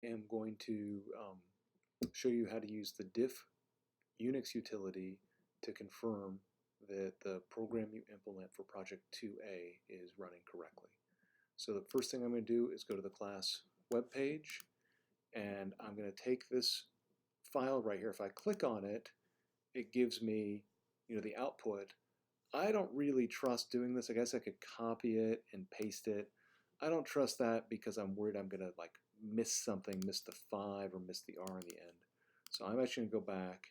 am going to show you how to use the diff Unix utility to confirm that the program you implement for project 2A is running correctly. So the first thing I'm going to do is go to the class web page, and I'm going to take this file right here. If I click on it, it gives me, the output. I don't really trust doing this. I guess I could copy it and paste it. I don't trust that because I'm worried I'm going to like miss something, miss the 5 or miss the R in the end. So I'm actually going to go back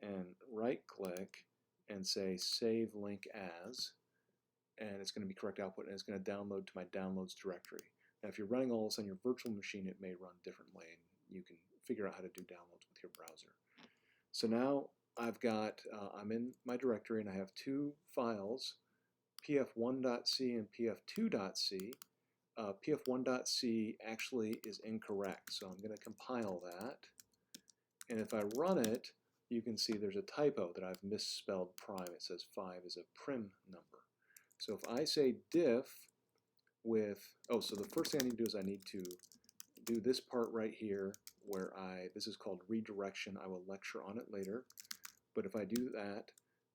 and right click and say save link as, and it's going to be correct output, and it's going to download to my downloads directory. Now if you're running all this on your virtual machine, it may run differently, and you can figure out how to do downloads with your browser. So now I've got, I'm in my directory and I have two files, pf1.c and pf2.c. pf1.c actually is incorrect, so I'm going to compile that. And if I run it, you can see there's a typo that I've misspelled prime. It says 5 is a prim number. So if I say diff with, so the first thing I need to do is I need to do this part right here where this is called redirection. I will lecture on it later. But if I do that,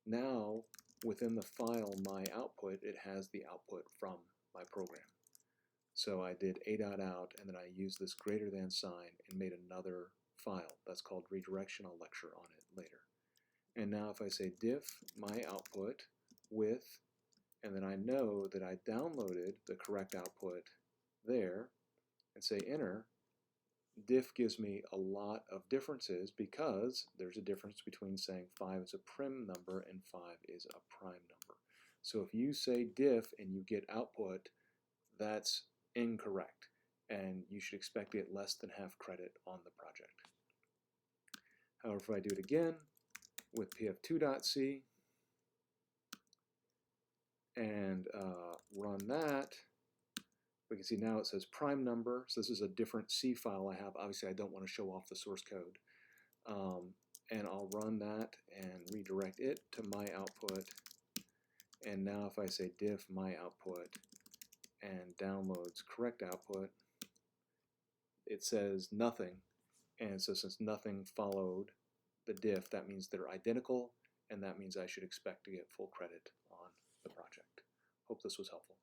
now within the file my output, it has the output from my program. So I did a.out, and then I used this greater than sign and made another file. That's called redirection. I'll lecture on it later. And now if I say diff my output with, and then I know that I downloaded the correct output there, and say enter, diff gives me a lot of differences because there's a difference between saying 5 is a prim number and 5 is a prime number. So if you say diff and you get output, that's incorrect, and you should expect to get less than half credit on the project. However, if I do it again with pf2.c and run that, we can see now it says prime number. So this is a different C file I have. Obviously, I don't want to show off the source code. And I'll run that and redirect it to my output. And now if I say diff my output and downloads correct output, it says nothing. And so since nothing followed the diff, that means they're identical, and that means I should expect to get full credit on the project. Hope this was helpful.